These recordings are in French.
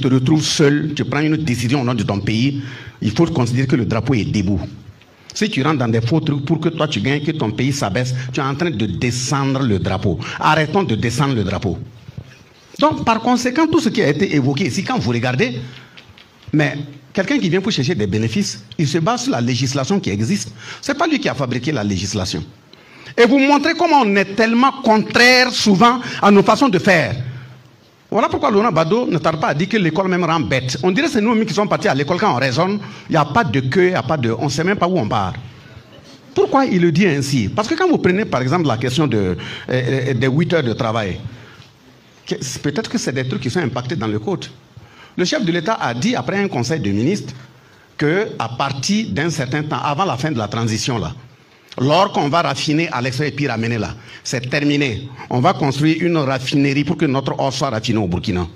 te retrouves seul, tu prends une décision au nom de ton pays, il faut considérer que le drapeau est debout. Si tu rentres dans des faux trucs pour que toi tu gagnes, que ton pays s'abaisse, tu es en train de descendre le drapeau. Arrêtons de descendre le drapeau. Donc, par conséquent, tout ce qui a été évoqué ici, quand vous regardez, mais quelqu'un qui vient pour chercher des bénéfices, il se base sur la législation qui existe. Ce n'est pas lui qui a fabriqué la législation. Et vous montrez comment on est tellement contraire souvent à nos façons de faire. Voilà pourquoi Laurent Gbagbo ne tarde pas à dire que l'école même rend bête. On dirait que c'est nous qui sommes partis à l'école quand on raisonne, il n'y a pas de queue, on ne sait même pas où on part. Pourquoi il le dit ainsi? Parce que quand vous prenez par exemple la question des 8 heures de travail, peut-être que c'est des trucs qui sont impactés dans le code. Le chef de l'État a dit après un conseil de ministres qu'à partir d'un certain temps, avant la fin de la transition là, lorsqu'on va raffiner à l'extérieur et puis ramener là, c'est terminé. On va construire une raffinerie pour que notre or soit raffiné au Burkina.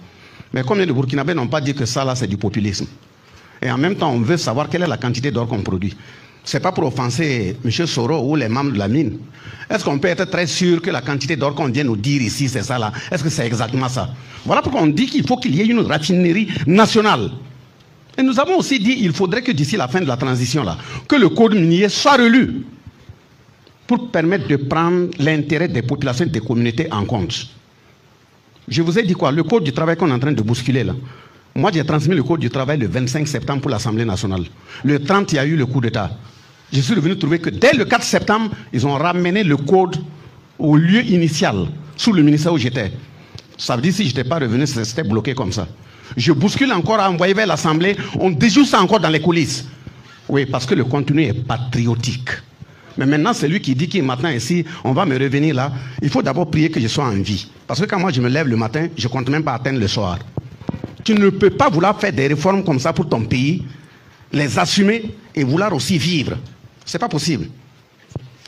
Mais combien de Burkinabés n'ont pas dit que ça là c'est du populisme? Et en même temps, on veut savoir quelle est la quantité d'or qu'on produit. Ce n'est pas pour offenser M. Soro ou les membres de la mine. Est-ce qu'on peut être très sûr que la quantité d'or qu'on vient nous dire ici, c'est ça là? Est-ce que c'est exactement ça? Voilà pourquoi on dit qu'il faut qu'il y ait une raffinerie nationale. Et nous avons aussi dit qu'il faudrait que d'ici la fin de la transition là, que le code minier soit relu pour permettre de prendre l'intérêt des populations et des communautés en compte. Je vous ai dit quoi? Le code du travail qu'on est en train de bousculer là. Moi, j'ai transmis le code du travail le 25 septembre pour l'Assemblée nationale. Le 30, il y a eu le coup d'État. Je suis revenu trouver que dès le 4 septembre, ils ont ramené le code au lieu initial, sous le ministère où j'étais. Ça veut dire que si je n'étais pas revenu, c'était bloqué comme ça. Je bouscule encore à envoyer vers l'Assemblée, on déjoue ça encore dans les coulisses. Oui, parce que le contenu est patriotique. Mais maintenant, c'est lui qui dit qu'il maintenant ici, on va me revenir là. Il faut d'abord prier que je sois en vie. Parce que quand moi je me lève le matin, je ne compte même pas atteindre le soir. Tu ne peux pas vouloir faire des réformes comme ça pour ton pays, les assumer et vouloir aussi vivre. Ce n'est pas possible.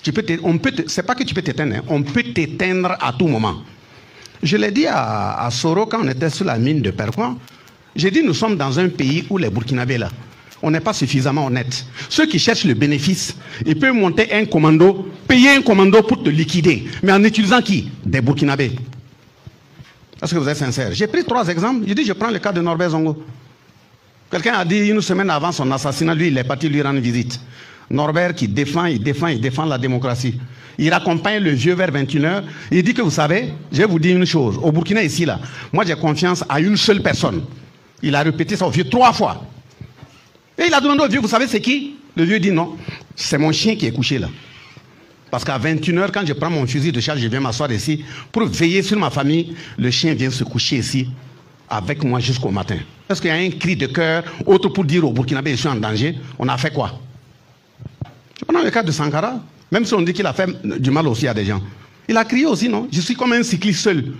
Ce n'est pas que tu peux t'éteindre, hein. On peut t'éteindre à tout moment. Je l'ai dit à Soro quand on était sur la mine de Perquan. J'ai dit nous sommes dans un pays où les Burkinabés là, on n'est pas suffisamment honnête. Ceux qui cherchent le bénéfice, ils peuvent monter un commando, payer un commando pour te liquider. Mais en utilisant qui? Des Burkinabés. Est-ce que vous êtes sincère? J'ai pris 3 exemples. J'ai dit, je prends le cas de Norbert Zongo. Quelqu'un a dit une semaine avant son assassinat, lui, il est parti lui rendre visite. Norbert qui défend la démocratie. Il accompagne le vieux vers 21h. Il dit que vous savez, je vais vous dire une chose. Au Burkina, ici, là, moi j'ai confiance à une seule personne. Il a répété ça au vieux 3 fois. Et il a demandé au vieux, vous savez c'est qui? Le vieux dit non, c'est mon chien qui est couché là. Parce qu'à 21h, quand je prends mon fusil de chasse, je viens m'asseoir ici pour veiller sur ma famille. Le chien vient se coucher ici avec moi jusqu'au matin. Est-ce qu'il y a un cri de cœur, autre pour dire au Burkinabé, je suis en danger? On a fait quoi? Je prends le cas de Sankara, même si on dit qu'il a fait du mal aussi à des gens. Il a crié aussi, non? Je suis comme un cycliste seul,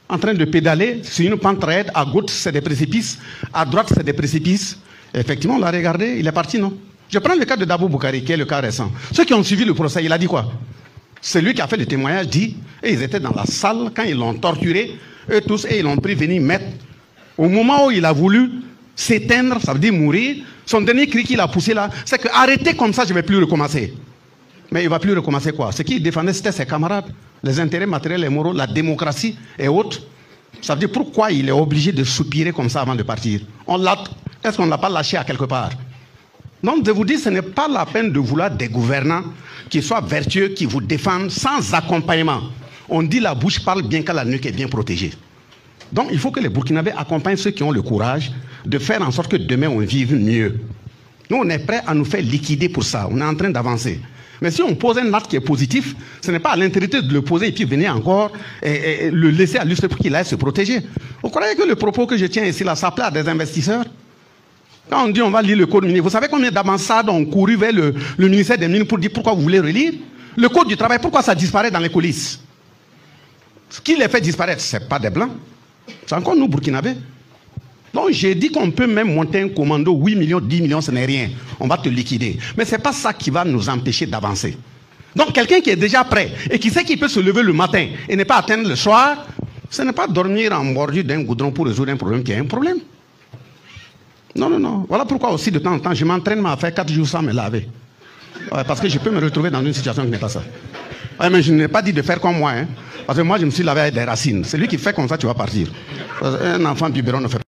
en train de pédaler sur une pente raide. À gauche, c'est des précipices. À droite, c'est des précipices. Effectivement, on l'a regardé, il est parti, non? Je prends le cas de Dabou Boukari, qui est le cas récent. Ceux qui ont suivi le procès, il a dit quoi? C'est lui qui a fait le témoignage, dit, et ils étaient dans la salle quand ils l'ont torturé, eux tous, et ils l'ont pris venir mettre. Au moment où il a voulu s'éteindre, ça veut dire mourir, son dernier cri qu'il a poussé là, c'est que arrêtez comme ça, je ne vais plus recommencer. Mais il ne va plus recommencer quoi? Ce qu'il défendait, c'était ses camarades, les intérêts matériels et moraux, la démocratie et autres. Ça veut dire pourquoi il est obligé de soupirer comme ça avant de partir? Est-ce qu'on ne l'a pas lâché à quelque part? Donc, je vous dis, ce n'est pas la peine de vouloir des gouvernants qui soient vertueux, qui vous défendent sans accompagnement. On dit la bouche parle bien quand la nuque est bien protégée. Donc, il faut que les Burkinabés accompagnent ceux qui ont le courage de faire en sorte que demain, on vive mieux. Nous, on est prêts à nous faire liquider pour ça. On est en train d'avancer. Mais si on pose un acte qui est positif, ce n'est pas à l'intérêt de le poser et puis venir encore et le laisser à lui pour qu'il aille se protéger. Vous croyez que le propos que je tiens ici, là, ça plaît à des investisseurs? Quand on dit on va lire le code minier, vous savez combien d'ambassades ont couru vers le ministère des Mines pour dire pourquoi vous voulez relire? Le code du travail, pourquoi ça disparaît dans les coulisses? Ce qui les fait disparaître, ce n'est pas des blancs. C'est encore nous, Burkinabés. Donc j'ai dit qu'on peut même monter un commando, 8 millions, 10 millions, ce n'est rien. On va te liquider. Mais ce n'est pas ça qui va nous empêcher d'avancer. Donc quelqu'un qui est déjà prêt et qui sait qu'il peut se lever le matin et ne pas atteindre le soir, ce n'est pas dormir en bordure d'un goudron pour résoudre un problème qui est un problème. Non, non, non. Voilà pourquoi aussi de temps en temps, je m'entraîne à faire 4 jours sans me laver. Ouais, parce que je peux me retrouver dans une situation qui n'est pas ça. Ouais, mais je n'ai pas dit de faire comme moi. Hein, parce que moi, je me suis lavé avec des racines. C'est lui qui fait comme ça, tu vas partir. Un enfant biberon ne fait pas.